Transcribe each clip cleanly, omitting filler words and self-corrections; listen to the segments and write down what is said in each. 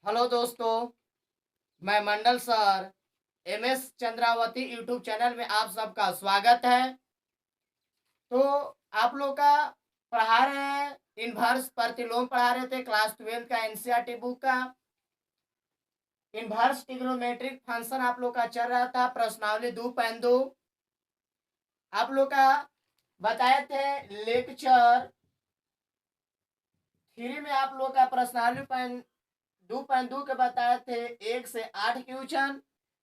Hello दोस्तों, मैं Mandal sir MS Chandravati YouTube channel में आप सबका स्वागत है। तो आप लोग का पढ़ा रहे हैं इनवर्स प्रतिलोम पढ़ा रहे थे क्लास 12 का एनसीईआरटी बुक का इनवर्स ट्रिग्नोमेट्रिक फंक्शन आप लोग का चल रहा था। प्रश्नावली 2.2 आप लोग का बताए थे लेक्चर 3 में आप लोग का प्रश्नावली 2.2 के बताए थे 1 से 8 क्वेश्चन।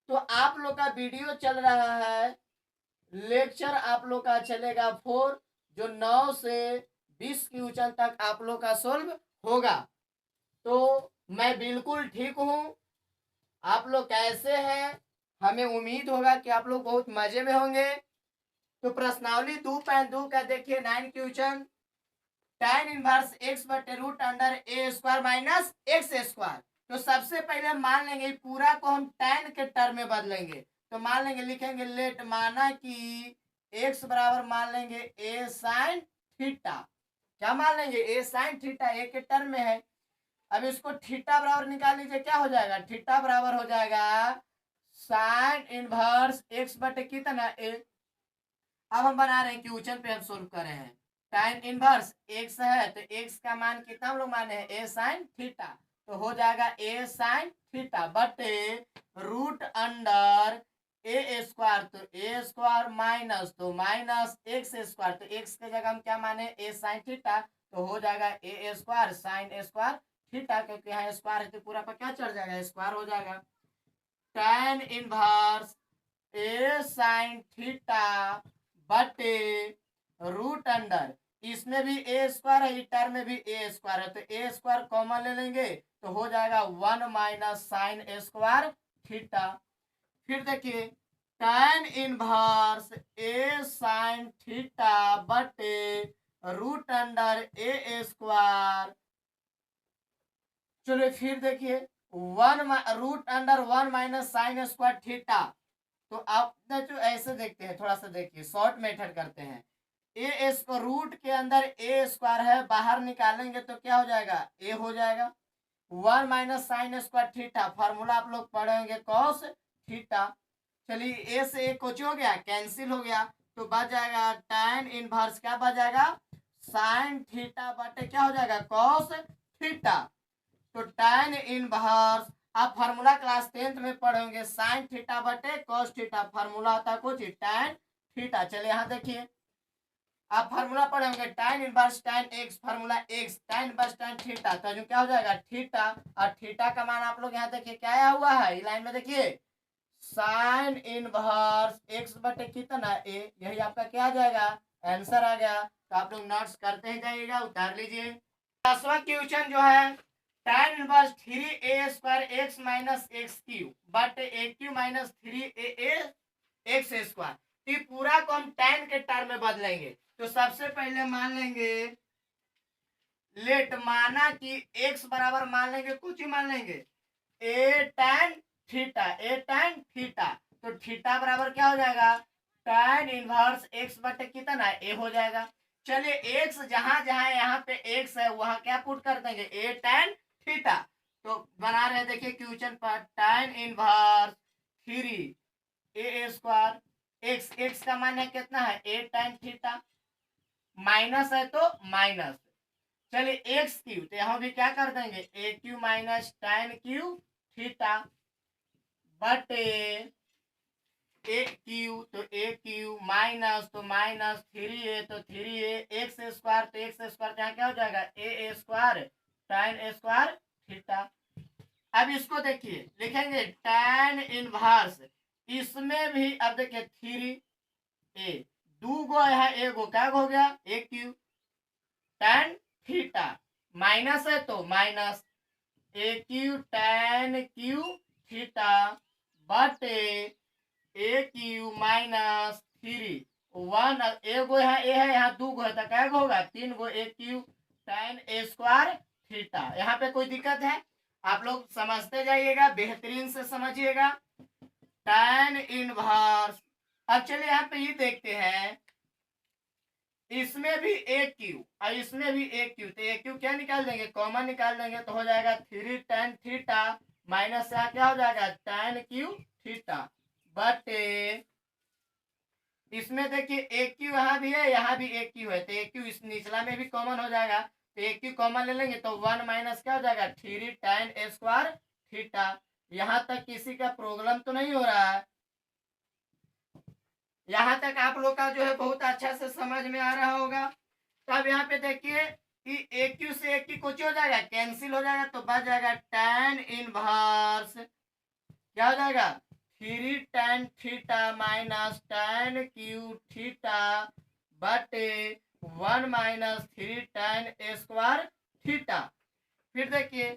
तो आप लोग का वीडियो चल रहा है, लेक्चर आप लोग का चलेगा 4 जो 9 से 20 क्वेश्चन तक आप लोग का सोल्व होगा। तो मैं बिल्कुल ठीक हूँ। आप लोग कैसे हैं? हमें उम्मीद होगा कि आप लोग बहुत मजे में होंगे। तो प्रश्नावली 2.2 का देखिए 9 क्वेश्चन। tan इनवर्स x बटे root under a square minus x square. तो सबसे पहले मान लेंगे पूरा को हम tan के टर्म में बदलेंगे। तो मान लेंगे, लिखेंगे लेट माना कि x बराबर मान लेंगे ए साइन थीटा। क्या मान लेंगे? ए साइन थीटा ए के टर्म में है। अब इसको थीटा बराबर निकाल लीजिए, क्या हो जाएगा? थीटा बराबर हो जाएगा साइन इनवर्स x बटे कितना ए। अब हम बना रहे हैं क्वेश्चन पे हम सोल्व कर रहे हैं। tan इनवर्स x है तो x का मान कितना हम लोग माने हैं? ए साइन थीटा। तो हो जाएगा ए साइन थीटा बटे रूट अंडर ए स्क्वायर। तो ए स्क्वायर माइनस तो माइनस एक्स स्क्वायर। तो एक्स के जगह हम क्या माने? ए साइन थीटा। तो हो जाएगा a square sine square theta, क्योंकि यहाँ स्क्वायर है तो पूरा पर क्या चढ़ जाएगा? स्क्वायर हो जाएगा। tan inverse a sine theta बटे रूट अंडर, इसमें भी ए स्क्वायर है, टर्म में भी ए स्क्वायर है, तो ए स्क्वायर कॉमन ले लेंगे तो हो जाएगा 1 माइनस साइन स्क्वायर थीटा। फिर देखिए tan inverse a sine theta बटे रूट अंडर ए स्क्वायर। चलिए फिर देखिए root under 1 minus sine square theta. तो आप जो ऐसे देखते हैं, थोड़ा सा देखिए, शॉर्ट मेथड करते हैं। ए को रूट के अंदर ए स्क्वायर है, बाहर निकालेंगे तो क्या हो जाएगा? ए हो जाएगा। 1 minus sine square theta formula आप लोग पढ़ेंगे कॉस थीटा। चलिए ए से ए कुछ हो गया, कैंसिल हो गया, तो बच जाएगा tan इनवर्स क्या बच जाएगा? साइन थीटा बटे क्या हो जाएगा? Cos theta. तो tan इनवर्स आप फार्मूला क्लास 10th में पढ़ेंगे, साइन थीटा बटे कॉस थीटा फार्मूला होता है कुछ tan थीटा। चलिए यहाँ देखिए, आप फार्मूला पढ़ेंगे tan inverse tan x formula x tan inverse tan theta, तो क्या हो जाएगा? थीटा। और थीटा का मान आप लोग यहाँ देखिए क्या आया हुआ है, लाइन में देखिए साइन इनवर्स x बटे कितना ए। यही आपका क्या आ जाएगा? आंसर आ गया। तो आप लोग नोट्स करते ही जाइएगा, उतार लीजिए। 10वां क्वेश्चन जो है tan inverse 3a square x minus x Q but A q minus 3a x square. ये पूरा को हम tan के टर्म में बदलेंगे। तो सबसे पहले मान लेंगे लेट माना कि x बराबर मान लेंगे, कुछ ही मान लेंगे ए tan थीटा। ए tan थीटा तो थीटा बराबर क्या हो जाएगा? tan इनवर्स x बटे कितना ए हो जाएगा। चलिए x जहां जहां यहाँ पे x है वहां क्या पुट कर देंगे? ए tan थीटा। तो बना रहे देखिए क्वेश्चन पर tan इनवर्स 3 ए स्क्वायर एक्स का मान है कितना है? ए tan थीटा, माइनस है तो माइनस। चलिए एक्स क्यू, तो यहां भी क्या कर देंगे? A q minus tan q theta बटे ए क्यू, तो ए क्यू माइनस तो माइनस 3a तो 3a एक्स स्क्वायर, तो एक्स स्क्वायर यहाँ क्या हो जाएगा? A square tan square theta. अब इसको देखिए, लिखेंगे tan इनवर्स, इसमें भी अब देखिए 3a, दो गो है, एगो क्या हो गया? ए क्यू tan थीटा माइनस है तो माइनस ए क्यू tan क्यू थीटा बटे ए क्यू माइनस 3 1 एगो है ए है, यहाँ दो गो है तो क्या होगा? 3 गो ए क्यू tan ए स्क्वायर थीटा। यहाँ पे कोई दिक्कत है? आप लोग समझते जाइएगा, बेहतरीन से समझिएगा। tan इनवर्स, अब चलिए यहाँ पे ये देखते हैं इसमें भी एक क्यू और इसमें भी एक क्यू, तो एक क्यू क्या निकाल देंगे, कॉमन निकाल देंगे, तो हो जाएगा 3 tan थीटा माइनस यहाँ क्या हो जाएगा tan क्यू थीटा बटे इसमें देखिए एक क्यू यहाँ भी है, यहाँ भी एक क्यू है, तो एक क्यू इस निचला में भी कॉमन हो जाएगा, तो एक क्यू कॉमन ले लेंगे तो 1 माइनस क्या हो जाएगा 3 tan थीटा। यहाँ तक किसी का प्रॉब्लम तो नहीं हो रहा है, यहाँ तक आप लोग का जो है बहुत अच्छा से समझ में आ रहा होगा। तब यहाँ पे देखिए कि एक क्यू से एक क्यू कुछ हो जाएगा, कैंसिल हो जाएगा, तो बच जाएगा tan इनवर्स क्या हो जाएगा 3 tan theta minus tan q theta बटे 1 माइनस 3 tan थीटा। फिर देखिए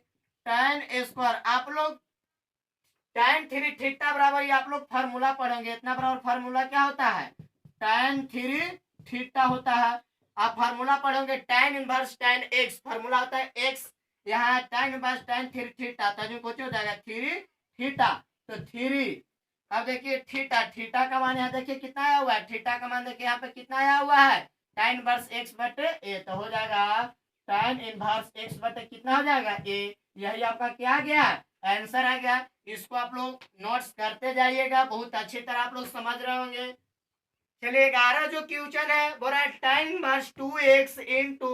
tan² आप लोग tan3 थीटा बराबर ये आप लोग फार्मूला पढ़ेंगे, इतना बराबर फार्मूला क्या होता है tan3 थीटा होता है। आप फार्मूला पढ़ोगे tan inverse tan x, formula होता है x, यहाँ tan इनवर्स tan3 थीटा, तो कुछ हो जाएगा 3 थीटा, तो 3। अब देखिए थीटा, थीटा का मान यहाँ देखिए कितना आया हुआ है, थीटा का मान देखिए यहाँ पे कितना आया हुआ है tan इनवर्स x बटे a, तो हो जाएगा tan इनवर्स x बटे कितना हो जाएगा a, यही आपका क्या आ गया आंसर आ गया। इसको आप लोग नोट्स करते जाइएगा, बहुत अच्छी तरह आप लोग समझ रहे होंगे। चलिए 11 जो क्वेश्चन है बोल रहा है tan inverse 2x into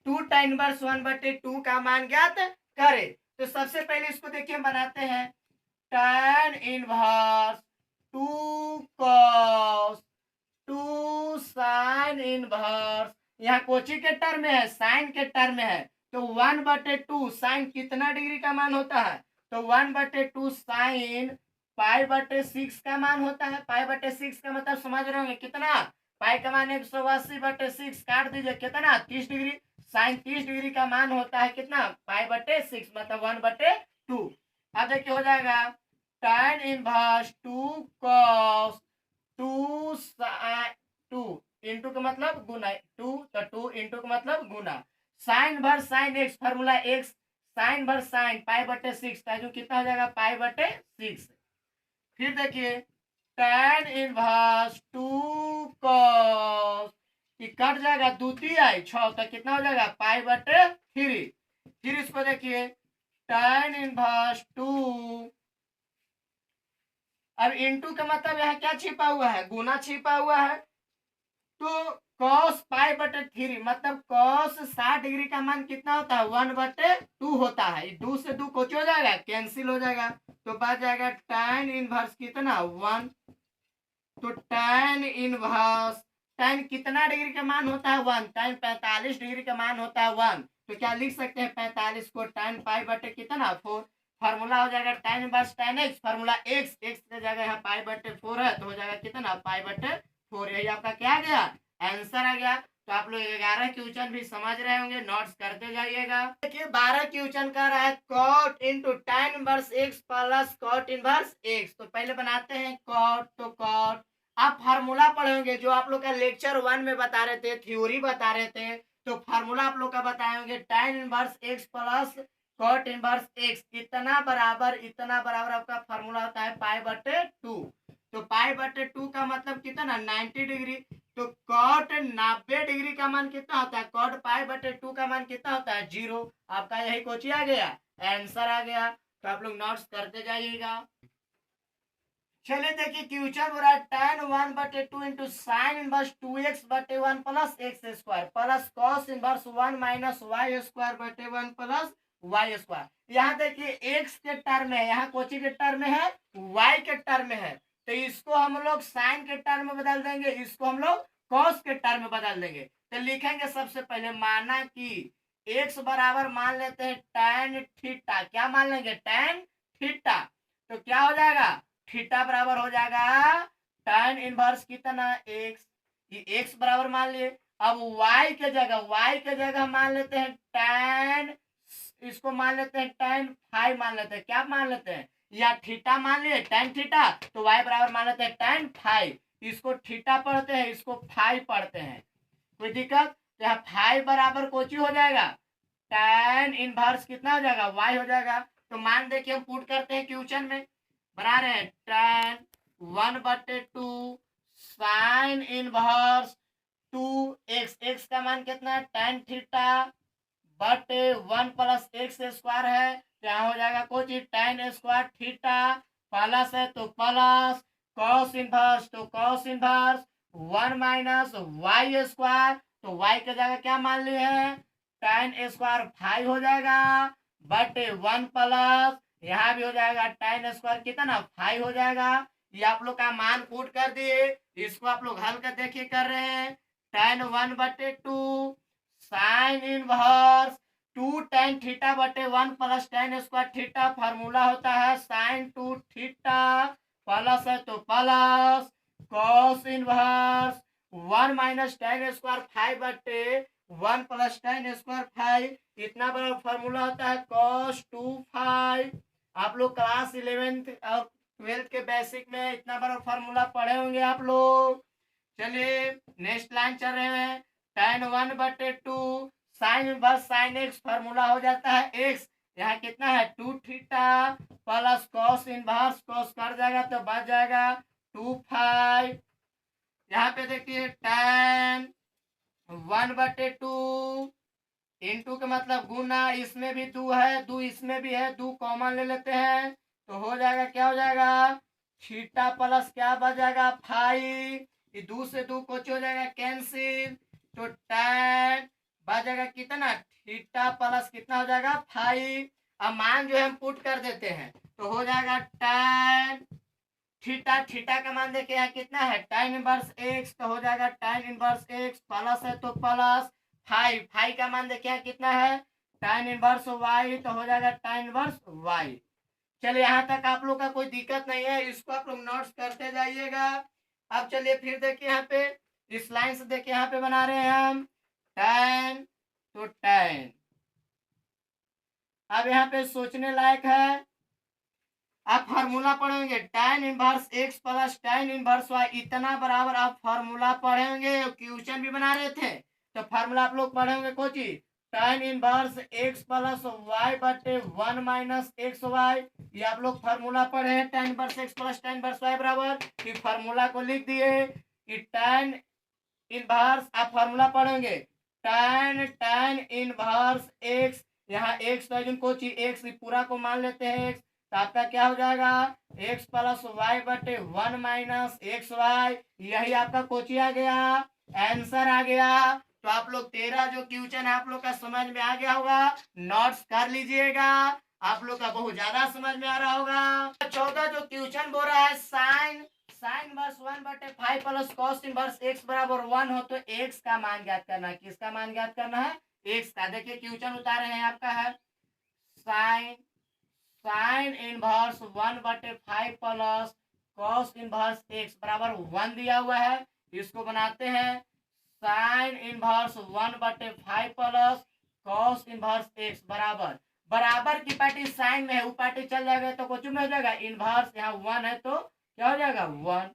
2 tan inverse 1/2 का मान ज्ञात करे। तो सबसे पहले इसको देखिए बनाते हैं, tan inverse 2 cos 2 sin inverse, यहाँ कोची के टर्म में है साइन के टर्म में है, तो 1/2 साइन कितना डिग्री का मान होता है, तो 1/2 साइन π/6 का मान होता है। π/6 का मतलब समझ रहे होंगे कितना, पाई का मान 180/6 काट दीजिए कितना 30 डिग्री, साइन 30 डिग्री का मान होता है कितना π/6 मतलब 1/2। अब देखिए हो जाएगा tan इनवर्स 2 cos 2 इंटू का मतलब गुना 2, तो 2 इंटू का मतलब गुना साइन भर sine x, formula x sine भर साइन π/6 का जो कितना हो जाएगा π/6। फिर देखिए tan इनवर्स 2 cos कट जाएगा द्वितीय आई 6, तो कितना हो जाएगा π/3। फिर इसको देखिए tan इनवर्स 2, अब इंटू का मतलब यहाँ क्या छिपा हुआ है गुना छिपा हुआ है, तो cos π/3 मतलब cos 60 डिग्री का मान कितना होता है 1/2 होता है, 2 से 2 कुछ हो जाएगा कैंसिल हो जाएगा, तो बच जाएगा tan इनवर्स कितना 1, तो tan इनवर्स tan कितना डिग्री का मान होता है 1, tan 45 डिग्री का मान होता है 1, तो क्या लिख सकते हैं 45 को tan π/4 कितना 4, फार्मूला हो जाएगा tan inverse tan x, formula x x की जगह यहाँ π/4 है, तो हो जाएगा कितना π/4, यही आपका क्या आ गया आंसर आ गया। तो आप लोग 11 क्वेश्चन भी समझ रहे होंगे, नोट्स करते जाइएगा। देखिए 12 क्वेश्चन कर रहा है cot into tan inverse x plus cot inverse x, तो पहले बनाते हैं cot, तो cot आप फार्मूला पढ़ेंगे जो आप लोग का लेक्चर 1 में बता रहे थे, थ्योरी बता रहे थे, तो फार्मूला आप लोग का बताए होंगे tan inverse x plus cot inverse x इतना बराबर आपका फार्मूला होता है π/2, तो π/2 का मतलब कितना 90 डिग्री, तो cot 90 डिग्री का मान कितना होता है cot π/2 का मान कितना होता है 0, आपका यही कोची आ गया आंसर आ गया। तो आप लोग नोट्स करते जाइएगा। चलिए देखिए क्वेश्चन हो रहा है tan 1/2 into sine inverse 2x/1 plus x square plus cos inverse 1 minus y²/1 plus y²। यहाँ देखिए x के टर्म में है, यहाँ कोची के टर्म में है y के टर्म में है, तो इसको हम लोग साइन के टर्म में बदल देंगे, इसको हम लोग cos के टर्म में बदल देंगे। तो लिखेंगे सबसे पहले माना कि x बराबर मान लेते हैं tan थीटा, क्या मान लेंगे tan थीटा, तो क्या हो जाएगा थीटा बराबर हो जाएगा tan इनवर्स कितना x, ये x बराबर मान लिए। अब y के जगह मान लेते हैं tan, इसको मान लेते हैं tan फाइव मान लेते हैं, क्या मान लेते हैं या थीटा मान लिए tan थीटा, तो y बराबर मान लेते हैं tan फाइव, इसको थीटा पढ़ते हैं इसको फाइव पढ़ते हैं, कोई दिक्कत, तो यहाँ फाइव बराबर कोची हो जाएगा tan इनवर्स कितना हो जाएगा y हो जाएगा। तो मान देखिए हम पुट करते हैं क्वेश्चन में, बना रहे हैं tan 1/2 sine inverse 2x, x का मान कितना है tan थीटा बटे 1 प्लस एक्स स्क्वायर है, तो यहाँ हो जाएगा कुछ tan स्क्वायर थीटा प्लस है तो प्लस कॉस इनवर्स, तो cos inverse 1 minus y square, तो वाई की जगह क्या मान लिए हैं tan स्क्वायर 5 हो जाएगा बटे 1 प्लस यहाँ भी हो जाएगा tan स्क्वायर कितना 5 हो जाएगा। ये आप लोग का मान पुट कर दिए, इसको आप लोग हल कर देखिए कर रहे हैं tan 1 बटे 2 साइन इनवर्स 2 tan थीटा बटे 1 plus tan square theta, formula होता है साइन 2 थीटा प्लस है तो plus cos inverse 1 minus tan square 5 बटे 1 प्लस tan स्क्वायर 5, इतना बड़ा फार्मूला होता है cos 2 आप लोग क्लास 11th और 12th के बेसिक में इतना बड़ा फार्मूला पढ़े होंगे आप लोग। चलिए नेक्स्ट लाइन चल रहे हैं tan 1 बटे 2 sign inverse sign x, formula हो जाता है एक्स, यहाँ कितना है 2 theta plus cos inverse, cos कर जाएगा तो बच जाएगा 2 यहाँ पे देखिए tan 1 बटे 2 इंटू का मतलब गुना, इसमें भी 2 है 2 इसमें भी है 2 कॉमन ले लेते हैं तो हो जाएगा क्या हो जाएगा थीटा प्लस क्या बच जाएगा 5, ये 2 से 2 कुछ हो जाएगा कैंसिल, तो tan बच जाएगा कितना थीटा प्लस कितना हो जाएगा 5। अब मान जो है हम पुट कर देते हैं तो हो जाएगा tan थीटा, थीटा का मान देखिए यहाँ कितना है tan इनवर्स x, तो हो जाएगा tan इनवर्स x प्लस है तो प्लस 5 का मान देखिए यहाँ कितना है tan इनवर्स y, तो हो जाएगा tan इनवर्स y। चलिए यहाँ तक आप लोग का कोई दिक्कत नहीं है, इसको आप लोग नोट्स करते जाइएगा। अब चलिए फिर देखिए यहाँ पे इस लाइन से देखिए यहाँ पे बना रहे हैं हम tan, तो tan अब यहाँ पे सोचने लायक है, आप फार्मूला पढ़ेंगे tan inverse x plus tan inverse y, इतना बराबर आप फार्मूला पढ़ेंगे, क्वेश्चन भी बना रहे थे तो फार्मूला आप लोग पढ़ेंगे Kochi tan inverse x plus y बटे 1 माइनस एक्स वाई, ये आप लोग फार्मूला पढ़े हैं tan inverse x plus tan inverse y बराबर, कि फार्मूला को लिख दिए कि tan इनवर्स आप फार्मूला पढ़ेंगे tan इनवर्स x, यहाँ x कोची x पूरा को मान लेते हैं x, तो आपका क्या हो जाएगा x प्लस वाई बटे 1 माइनस एक्स वाई, यही आपका कोची आ गया आंसर आ गया। तो आप लोग 13 जो क्वेश्चन है आप लोग का समझ में आ गया होगा, नोट्स कर लीजिएगा, आप लोग का बहुत ज्यादा समझ में आ रहा होगा। 14 जो क्वेश्चन बोल रहा है साइन इनवर्स 1 बटे 5 प्लस कॉस इनवर्स x बराबर 1 हो तो x का मान ज्ञात करना है, किसका मान ज्ञात करना है x का। देखिए क्वेश्चन उतारे हैं आपका है साइन इनवर्स 1 बटे 5 प्लस कॉस इनवर्स x बराबर 1 दिया हुआ है, इसको बनाते हैं साइन इनवर्स 1 बटे 5 प्लस कॉस इनवर्स x बराबर, बराबर की पार्टी साइन में है वो पार्टी चल जाएगा तो कुछ में हो जाएगा इनवर्स, यहाँ 1 है तो क्या हो जाएगा 1।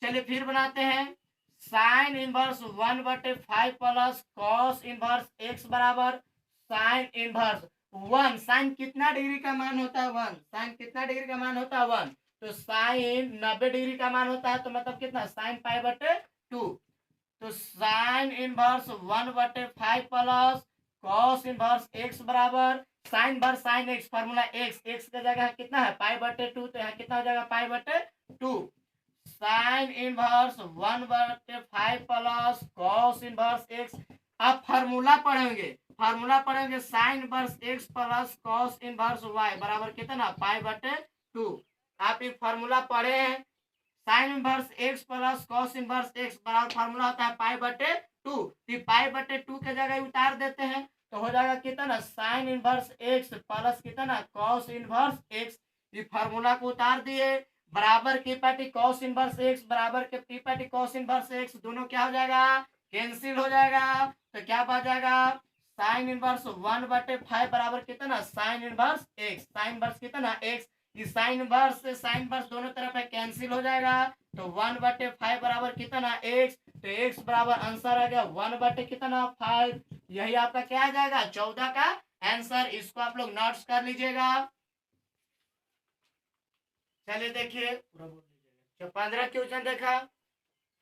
चलिए फिर बनाते हैं साइन इनवर्स 1 बटे 5 प्लस कॉस इनवर्स x बराबर साइन इनवर्स 1, साइन कितना डिग्री का मान होता है 1, साइन कितना डिग्री का मान होता है 1, तो साइन 90 डिग्री का मान होता है, तो मतलब कितना साइन पाई बटे 2, तो साइन इनवर्स 1 बटे 5 प्लस कॉस इनवर्स x बराबर sine verse sine x, formula x का जगह कितना है पाई बटे 2, तो यहाँ कितना हो जाएगा पाई बटे 2, साइन इनवर्स 1 बटे 5 प्लस कॉस इनवर्स x। आप फार्मूला पढ़ेंगे sine inverse x plus cos inverse y बराबर कितना पाई बटे 2। आप एक फार्मूला पढ़े हैं sine inverse x plus cos inverse x बराबर फार्मूला होता है पाई बटे 2, पाई बटे 2 के जगह उतार देते हैं तो हो जाएगा कितना साइन इनवर्स x प्लस कितना कॉस इनवर्स x, ये फार्मूला को उतार दिए, बराबर की पार्टी कॉस इनवर्स x बराबर की पार्टी कॉस इनवर्स x, दोनों क्या हो जाएगा कैंसिल हो जाएगा, तो क्या बच जाएगा साइन इनवर्स 1 बटे 5 बराबर कितना sine inverse x, sine inverse कितना x, इस साइन इनवर्स से साइन इनवर्स दोनों तरफ है कैंसिल हो जाएगा, तो 1 बटे 5 बराबर कितना x, तो x बराबर आंसर आ गया 1 बटे कितना 5, यही आपका क्या आ जाएगा 14 का आंसर। इसको आप लोग नोट्स कर लीजिएगा। चलिए देखिए 15 क्वेश्चन देखा,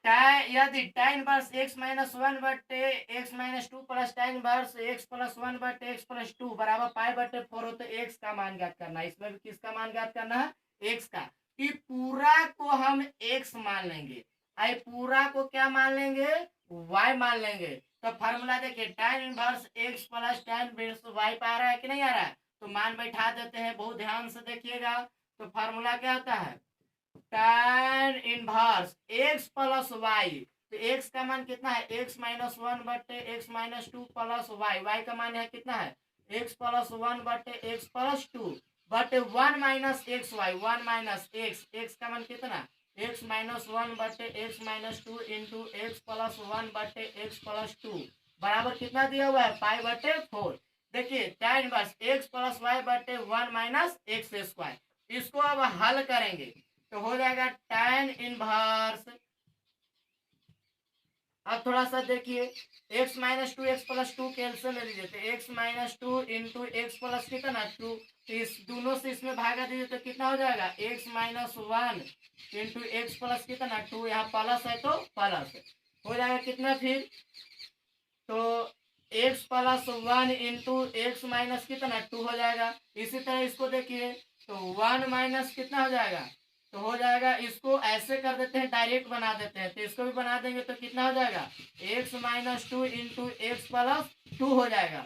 यदि tan इनवर्स x माइनस 1 बटे x minus 2 plus tan inverse x plus 1 बटे x प्लस 2 बराबर पाई बटे 4 हो तो x का मान ज्ञात करना है। इसमें भी किसका मान ज्ञात करना है? x का। कि पूरा को हम x मान लेंगे, आई पूरा को क्या मान लेंगे? y मान लेंगे। तो फार्मूला देखिए tan inverse x plus tan inverse y पे आ रहा है कि नहीं आ रहा है? तो मान बैठा देते हैं, बहुत ध्यान से देखिएगा। तो फार्मूला क्या होता है? tan inverse x plus y. तो x का मान कितना है? x माइनस 1 बटे x minus 2 plus y. y का मान है कितना है? x प्लस 1 बटे x प्लस 2 बटे 1 minus x y. 1 minus x, x का मान कितना? x माइनस 1 बटे x minus 2 into x plus 1 बटे x प्लस 2 बराबर कितना दिया हुआ है? पाई बटे 4। देखिए tan inverse x plus y बटे 1 माइनस एक्स स्क्वायर। इसको अब हल करेंगे तो हो जाएगा tan इनवर्स। अब थोड़ा सा देखिए x minus 2 x plus 2 cancel ले लीजिए तो x minus 2 into x plus कितना 2। तो इस दोनों से इसमें भागा दीजिए तो कितना हो जाएगा? x minus 1 into x plus कितना 2। यहाँ प्लस है तो प्लस हो जाएगा कितना फिर? तो x plus 1 into x minus कितना 2 हो जाएगा। इसी तरह इसको देखिए तो 1 माइनस कितना हो जाएगा? तो हो जाएगा, इसको ऐसे कर देते हैं, डायरेक्ट बना देते हैं। तो इसको भी बना देंगे तो कितना हो जाएगा? x minus 2 into x plus 2 हो जाएगा।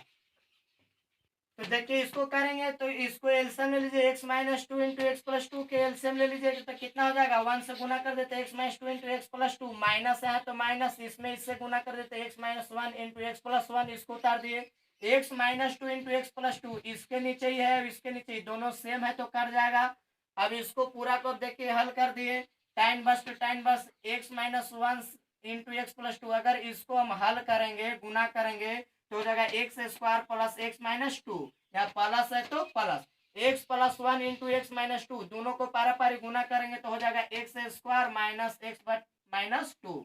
तो देखिए इसको करेंगे तो इसको एलसीएम ले लीजिए, x minus 2 into x plus 2 के एलसीएम ले लीजिए तो कितना हो जाएगा? 1 से गुना कर देते हैं x minus 2 into x plus 2, minus है तो माइनस, इसमें इससे गुना कर देते हैं x minus 1 into x plus 1, इसको उतार दिए। x minus 2 into x plus 2 इसके नीचे ही है, इसके नीचे ही, दोनों सेम है तो कर जाएगा। अब इसको पूरा को देखिए हल कर दिए। tan बस x minus 1 into x plus 2, अगर इसको हम हल करेंगे, गुना करेंगे तो हो जाएगा x square plus x minus 2, या प्लस है तो plus x plus 1 into x minus 2, दोनों को पारा पारी गुना करेंगे तो हो जाएगा x square minus x minus 2।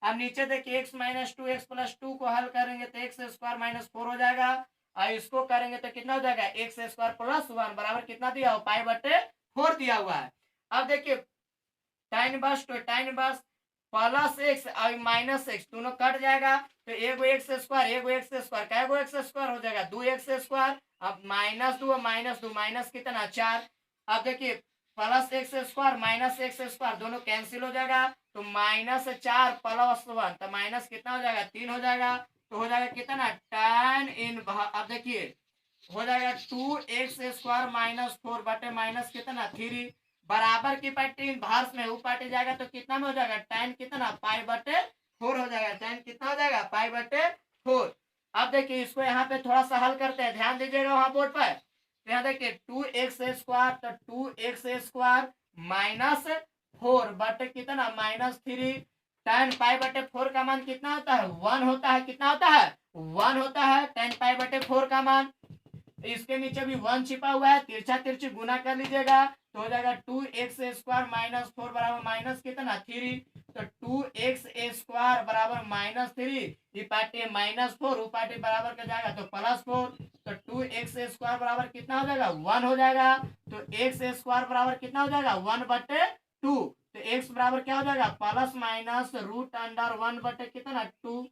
अब नीचे देखिए एक्स माइनस 2 एक्स प्लस 2 को हल करेंगे तो एक्स स्क्वायर माइनस 4 हो जाएगा, और इसको करेंगे तो कितना हो जाएगा? एक्स स्क्वायर प्लस 1 बराबर कितना दिया हो? पाई बटे 4 दिया हुआ है। अब देखिए tan बस तो tan बस प्लस एक्स और माइनस एक्स दोनों कट जाएगा तो एगो एक्स स्क्वायर एगो एक्स स्क्वायर, क्या एक्स स्क्वायर हो जाएगा? 2 एक्स स्क्वायर। अब माइनस 2 माइनस 2 माइनस कितना 4। अब देखिए plus x square minus x square दोनों कैंसिल हो जाएगा तो माइनस 4 प्लस 1 तो माइनस कितना हो जाएगा? 3 हो जाएगा। तो हो जाएगा कितना? tan इन, अब देखिए हो जाएगा 2 एक्स स्क्वायर माइनस 4 बटे माइनस कितना 3 बराबर की पार्टी इनवर्स में ऊ पार्टी जाएगा तो कितना में हो जाएगा? tan कितना? पाई बटे 4 हो जाएगा। tan कितना हो जाएगा? पाई बटे 4। अब देखिए इसको यहाँ पे थोड़ा सा हल करते हैं, ध्यान दीजिएगा वहां बोर्ड पर। तो यहाँ देखिए 2x स्क्वायर तो 2x स्क्वायर माइनस 4 बटे कितना? माइनस 3। tan पाई बटे 4 का मान कितना होता है? 1 होता है। कितना होता है? 1 होता है tan पाई बटे 4 का मान। इसके नीचे भी 1 छिपा हुआ है, तिरछा तिरछी गुना कर लीजिएगा तो हो जाएगा 2x स्क्वायर माइनस 4 बराबर माइनस कितना 3। तो 2x स्क्वायर बराबर माइनस 3 पार्टी माइनस 4 पार्टी बराबर का जाएगा तो प्लस 4। तो 2x स्क्वायर बराबर कितना हो जाएगा? 1 हो जाएगा। तो x स्क्वायर बराबर कितना हो जाएगा? 1 बटे 2। तो x बराबर क्या हो जाएगा? प्लस माइनस रूट अंडर 1 बटे कितना 2।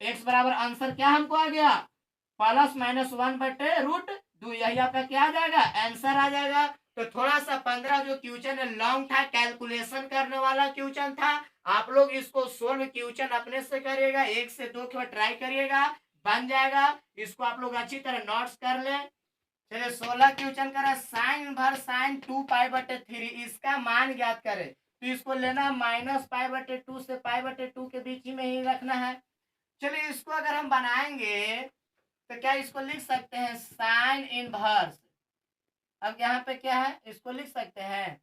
x बराबर आंसर क्या हमको आ गया? प्लस माइनस 1 बटे रूट 2। यही आपका क्या आ जाएगा? आंसर आ जाएगा। तो थोड़ा सा 15 जो क्वेश्चन है लॉन्ग था, कैलकुलेशन करने वाला क्वेश्चन था। आप लोग इसको सोल्व क्वेश्चन अपने से करिएगा, 1 से 2 बार ट्राई करिएगा, बन जाएगा। इसको आप लोग अच्छी तरह नोट्स कर ले। चलिए 16 क्वेश्चन करा, साइन भर साइन 2 पाई बटे 3, इसका मान ज्ञात करे। तो इसको लेना माइनस पाई बटे 2 से पाई बटे 2 के बीच में ही रखना है। चलिए इसको अगर हम बनाएंगे तो क्या इसको लिख सकते हैं? Sine inverse. अब यहाँ पे क्या है, इसको लिख सकते हैं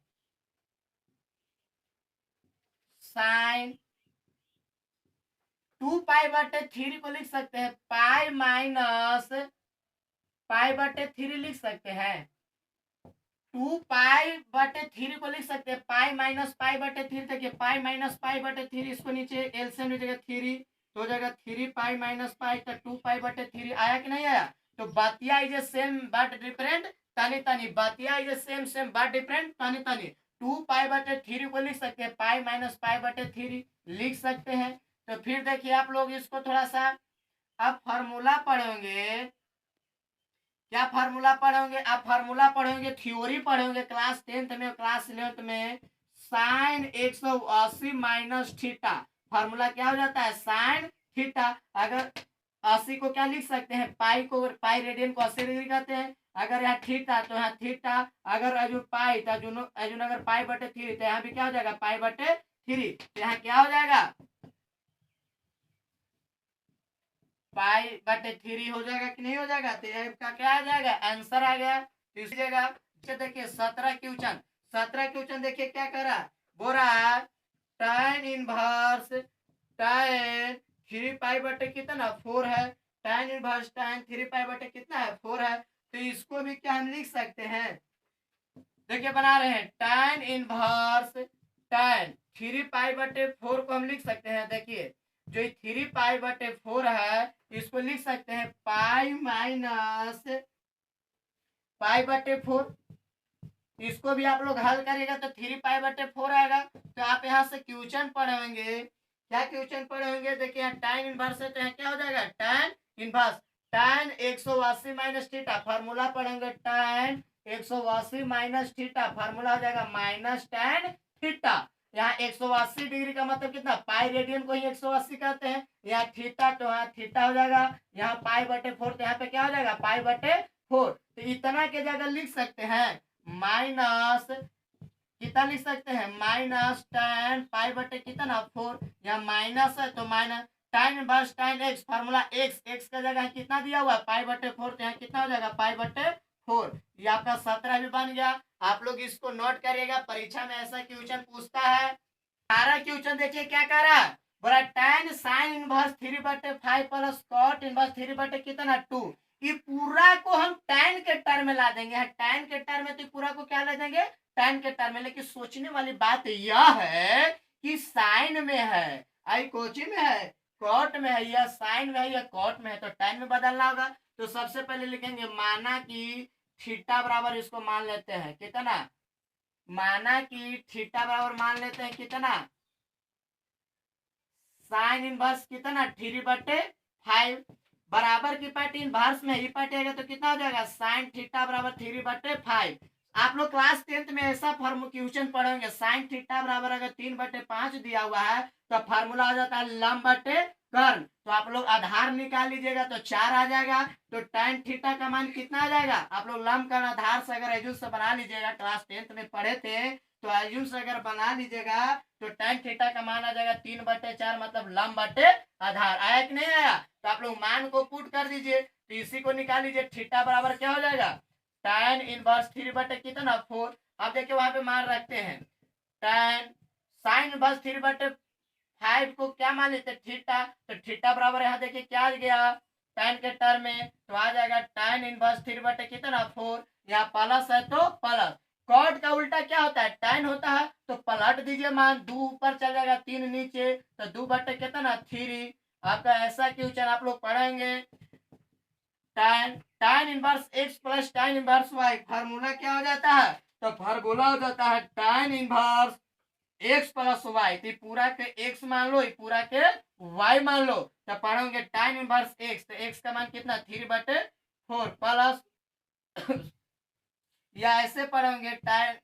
साइन 2 पाई बटे 3 को लिख सकते हैं पाई माइनस पाई बटे 3 लिख सकते हैं। 2 पाई बटे 3 को लिख सकते हैं पाई माइनस पाई बटे 3। देखिए पाई माइनस पाई बटे 3, इसको नीचे एलसीएम लीजिएगा 3 तो हो जाएगा 3 पाई माइनस पाई तो 2 पाई बटे 3 आया कि नहीं आया? तो बतिया इज सेम बट डिफरेंट तनी तनी, बतिया is same same but different तनी तनी। 2 पाई/3 को लिख सकते हैं, पाई माइनस पाई/3 लिख सकते हैं। तो फिर देखिए आप लोग इसको थोड़ा सा अब फार्मूला पढ़ोगे, क्या फार्मूला पढ़ोगे? आप फार्मूला पढ़ोगे, थ्योरी पढ़ोगे क्लास 10th में, क्लास 11th में। साइन 180 माइनस थीटा, फार्मूला क्या हो जाता है? Sine theta. अगर 80 को क्या लिख सकते हैं? पाई को, पाई रेडियन को 80 डिग्री कहते हैं। अगर यहाँ थीटा तो यहाँ थीटा, अगर अजू पाई तो अजून अगर पाई/3 तो यहाँ भी क्या हो जाएगा? पाई/3। तो यहाँ क्या हो जाएगा? पाई/3 हो जाएगा कि नहीं हो जाएगा? तो इसका क्या आ जाएगा? आंसर आ गया। तो इसी जगह देखिए 17 क्वेश्चन देखिए क्या करा, बोरा tan इनवर्स tan 3 पाई/, कितना 4 है। tan इनवर्स tan 3 पाई/, कितना है? 4 है। तो इसको भी क्या हम लिख सकते हैं? देखिए बना रहे हैं, tan इनवर्स tan 3 पाई/4 को हम लिख सकते हैं। देखिए जो 3 पाई/4 है इसको लिख सकते हैं पाई माइनस पाई/4। इसको भी आप लोग हल करेगा तो 3 पाई/4 आएगा। तो आप यहाँ से क्वेश्चन पढ़ेंगे, क्या क्वेश्चन पढ़ेंगे? देखिए यहाँ tan इनवर्स है तो यहाँ क्या हो जाएगा? tan inverse tan 180 minus theta, formula पढ़ेंगे tan 180 माइनस थीटा, फार्मूला हो जाएगा माइनस tan थीटा। यहाँ 180 डिग्री का मतलब कितना? पाई रेडियन को ही 180 कहते हैं। यहाँ थीटा तो यहाँ थीटा हो जाएगा, यहाँ पाई/4 तो यहाँ पे क्या हो जाएगा? पाई/4। तो इतना के जगह लिख सकते हैं माइनस, कितना लिख सकते हैं? माइनस tan पाई/, कितना 4। यहाँ माइनस है तो minus tan inverse tan x, formula x का जगह कितना दिया हुआ है? पाई/4। तो यहाँ कितना हो जाएगा? पाई/4। ये आपका 17 भी बन गया। आप लोग इसको नोट करिएगा, परीक्षा में ऐसा क्वेश्चन पूछता है। 18 क्वेश्चन देखिए क्या कर रहा है, बोला tan sine inverse 3/5 plus cot inverse 3/, कितना 2। ये पूरा को हम tan के टर्म में ला देंगे। tan के टर्म में तो पूरा को क्या ला देंगे? tan के टर्म में। लेकिन सोचने वाली बात यह है कि साइन में है, आई कोची में है, कॉट में है, या साइन में है या कॉट में है, तो tan में बदलना होगा। तो सबसे पहले लिखेंगे माना कि थीटा बराबर, इसको मान लेते हैं कितना, माना कि थीटा बराबर मान लेते हैं कितना? साइन इनवर्स कितना? 3/5 बराबर की पार्टी इनवर्स में ही पार्टी आएगा तो कितना हो जाएगा? साइन थीटा बराबर 3/5। आप लोग क्लास 10th में ऐसा क्वेश्चन पढ़ेंगे, साइन थीटा बराबर अगर 3/5 दिया हुआ है तो फार्मूला आ जाता है लंब बटे कर्ण। तो आप लोग आधार निकाल लीजिएगा तो 4 आ जाएगा। तो tan थीटा का मान कितना आ जाएगा? आप लोग लंब कर्ण आधार से अगर एजुल से बना लीजिएगा, क्लास 10th में पढ़े थे तो एजुल से अगर बना लीजिएगा तो tan थीटा का मान आ जाएगा 3/4, मतलब लंब बटे आधार। आया कि नहीं आया? तो आप लोग मान को पुट कर दीजिए, तो इसी को निकाल लीजिए। थीटा बराबर क्या हो जाएगा? tan इनवर्स 3/, कितना 4। अब देखिए वहां पे मान रखते हैं, tan साइन इनवर्स 3/5 को क्या मान लेते हैं? थीटा। तो थीटा बराबर यहाँ देखिए क्या आ गया? tan के टर्म में तो आ जाएगा tan इनवर्स 3/, कितना 4। यहाँ प्लस है तो प्लस, कॉट का उल्टा क्या होता है? tan होता है। तो पलट दीजिए मान, 2 ऊपर चल जाएगा 3 नीचे, तो 2/, कितना 3। आपका ऐसा क्वेश्चन आप लोग पढ़ेंगे। tan inverse x plus tan inverse y, formula क्या हो जाता है? तो फार्मूला हो जाता है tan inverse x plus y। तो पूरा के x मान लो, पूरा के y मान लो, तो पढ़ोगे tan इनवर्स x, तो x का मान कितना? 3/4 प्लस या ऐसे पढ़ोगे tan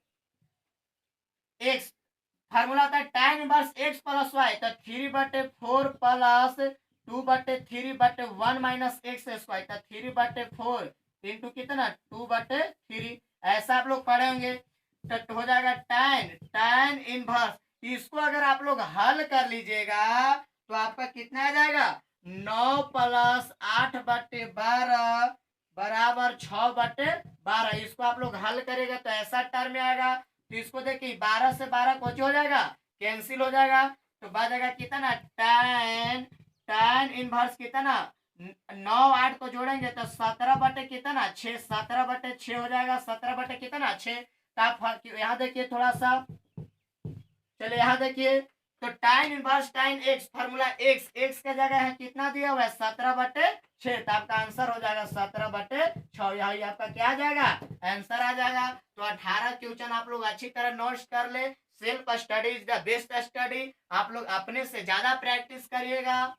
x, फार्मूला होता है tan inverse x plus y, तो 3/4 प्लस 2/3/1 माइनस एक्स स्क्वायर, तो 3/4 इंटू कितना? 2/3। ऐसा आप लोग पढ़ेंगे तो हो जाएगा tan इनवर्स। इसको अगर आप लोग हल कर लीजिएगा तो आपका कितना आ जाएगा? 9 प्लस 8/12 बराबर 6/12। इसको आप लोग हल करेगा तो ऐसा टर्म में आएगा। तो इसको देखिए 12 से 12 कुछ हो जाएगा, कैंसिल हो जाएगा, तो बचेगा कितना? tan इनवर्स कितना? 9 8 को जोड़ेंगे तो 17/, कितना 6, 17/6 हो जाएगा। 17/, कितना 6। तो आप यहाँ देखिए थोड़ा सा, चलिए यहाँ देखिए तो टाइन इनवर्स टाइन एक्स फॉर्मूला एक्स का जगह है कितना दिया हुआ है 17/6, तो आपका आंसर हो जाएगा 17/6। यही आपका क्या आ जाएगा आंसर आ जाएगा। तो 18 क्वेश्चन आप लोग अच्छी तरह नोट्स कर ले। Self study is the best study. आप लोग अपने से ज्यादा प्रैक्टिस करिएगा।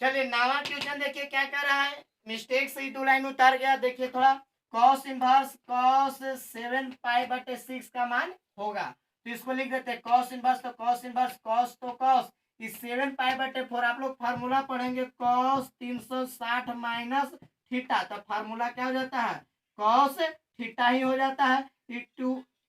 चलिए नावा क्वेश्चन देखिए क्या कर रहा है। मिस्टेक से ही 2 लाइन उतर गया। देखिए थोड़ा कॉस इनवर्स कॉस 7π/6 का मान होगा, तो इसको लिख देते हैं कॉस इनवर्स। तो कॉस इनवर्स कॉस तो कॉस इस 7π/4 आप लोग फार्मूला पढ़ेंगे कॉस 360 माइनस थीटा। तो फार्मूला क्या हो जाता है कॉस थीटा ही हो जाता है।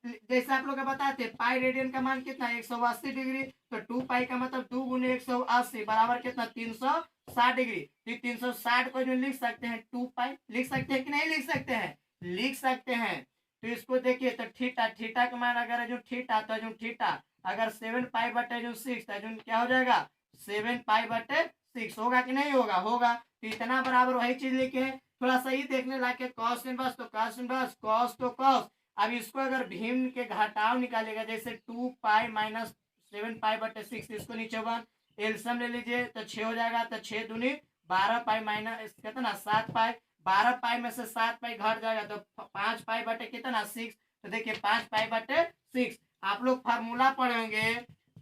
जैसे आप लोग बताए थे पाई रेडियन का मान कितना 180 डिग्री, तो 2 पाई का मतलब 2 गुने 180 बराबर कितना 360 डिग्री। तो 360 को जो लिख सकते हैं 2 पाई लिख सकते हैं कि नहीं लिख सकते हैं, लिख सकते हैं। तो इसको देखिए तो थीटा का मान अगर जो थीटा तो जो थीटा अगर 7π/6 तो क्या हो जाएगा 7π/6 होगा कि नहीं होगा, होगा। तो इतना बराबर वही चीज लिखे हैं। थोड़ा सही देखने लाके कॉस इनवर्स तो कॉस इनवर्स कॉस तो कॉस। अब इसको अगर भिन्न के घटाव निकालेगा जैसे 2 पाई माइनस 7π/6 इसको नीचे 1 एल्सियम ले लीजिए तो 6 हो जाएगा। तो 6 दूनी 12 पाई माइनस कितना 7 पाई, 12 पाई में से 7 पाई घट जाएगा तो 5 पाई बटे कितना 6। तो देखिए 5 पाई/6 आप लोग फार्मूला पढ़ेंगे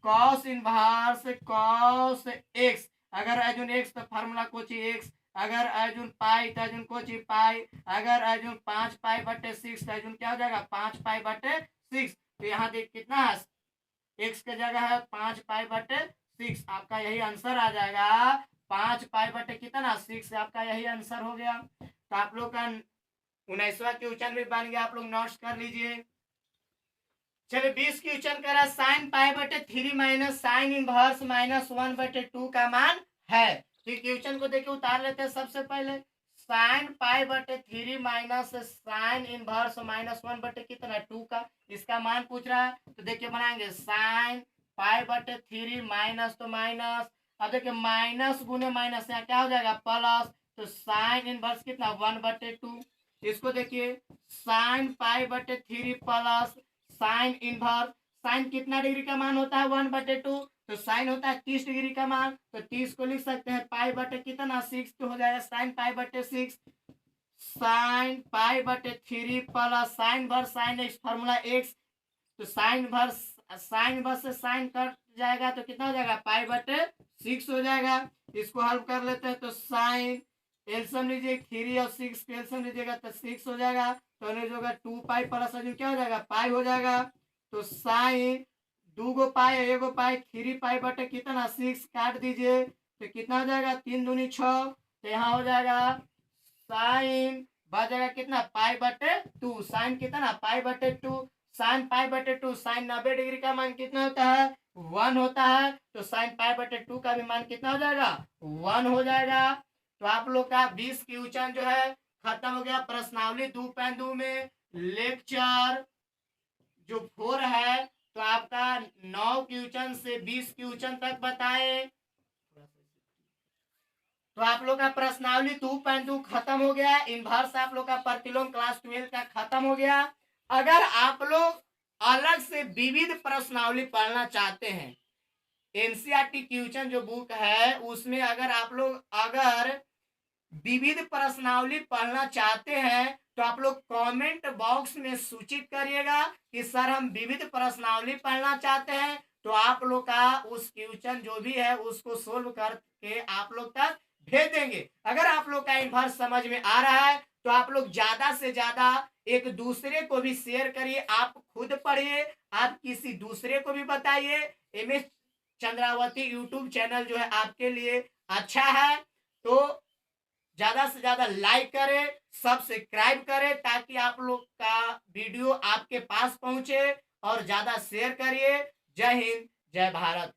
कॉस इनवर्स कॉस एक्स। अगर अर्जुन एक्स तो फार्मूला कोची एक्स, अगर अर्जुन पाई तो अर्जुन कोची पाई, अगर अर्जुन 5π/6 तो अर्जुन क्या हो जाएगा 5π/6। तो यहाँ देख कितना है एक्स के जगह है 5π/6 आपका यही आंसर आ जाएगा 5π कितना 6 आपका यही आंसर हो गया। तो आप लोग का 19वां क्वेश्चन भी बन गया, आप लोग नोट्स कर लीजिए। चलिए 20 क्वेश्चन करा साइन π/3 माइनस साइन इनवर्स -1/2 का मान है। तो क्वेश्चन को देखिए उतार लेते हैं। सबसे पहले साइन π/3 माइनस साइन इनवर्स -1 कितना 2 का इसका मान पूछ रहा है। तो देखिए बनाएंगे साइन π/3 माइनस तो माइनस, अब देखिए माइनस गुने माइनस यहाँ क्या हो जाएगा प्लस। तो साइन इनवर्स कितना 1/2। इसको देखिए sine π/3 plus sine inverse, sine कितना डिग्री का मान होता है 1/2, तो साइन होता है 30 डिग्री का मान। तो 30 को लिख सकते हैं पाई/6 कितना 6, तो हो जाएगा sine π/6 sine π/3 plus sine verse sine x formula x. तो साइन वर्स से साइन कट जाएगा तो कितना हो जाएगा π/6 हो जाएगा। इसको हल कर लेते हैं। तो साइन एल्सियम लीजिए 3 और 6 के एल्सियम लीजिएगा तो 6 हो जाएगा। तो होगा 2 पाई प्लस क्या हो जाएगा पाई हो जाएगा। तो साइन 2 गो पाई 1 गो पाई 3 पाई/6 कितना 6 काट दीजिए तो कितना हो जाएगा 3 दूनी 6। तो यहाँ हो जाएगा साइन बच जाएगा कितना π/2 साइन कितना π/2 साइन π/2 साइन 90 डिग्री का मान कितना होता है 1 होता है। तो साइन π/2 का भी मान कितना हो जाएगा 1 हो जाएगा। तो आप लोग का 20 क्वेश्चन जो है खत्म हो गया। प्रश्नावली 2.2 में लेक्चर जो 4 है तो आपका 9 क्वेश्चन से 20 क्वेश्चन तक बताए। तो आप लोग का प्रश्नावली 2.2 खत्म हो गया। इनवर्स आप लोग का प्रतिलोम क्लास 12 का खत्म हो गया। अगर आप लोग अलग से विविध प्रश्नावली पढ़ना चाहते हैं, एनसीईआरटी क्वेश्चन जो बुक है उसमें अगर आप लोग अगर विविध प्रश्नावली पढ़ना चाहते हैं तो आप लोग कमेंट बॉक्स में सूचित करिएगा कि सर हम विविध प्रश्नावली पढ़ना चाहते हैं। तो आप लोग का उस क्वेश्चन जो भी है उसको सोल्व करके आप लोग तक भेज देंगे। अगर आप लोग का इनवर्स समझ में आ रहा है तो आप लोग ज्यादा से ज्यादा एक दूसरे को भी शेयर करिए, आप खुद पढ़िए, आप किसी दूसरे को भी बताइए। MS चंद्रावती यूट्यूब चैनल जो है आपके लिए अच्छा है, तो ज्यादा से ज्यादा लाइक करें, सब्सक्राइब करें ताकि आप लोग का वीडियो आपके पास पहुंचे और ज्यादा शेयर करिए। जय हिंद जय भारत।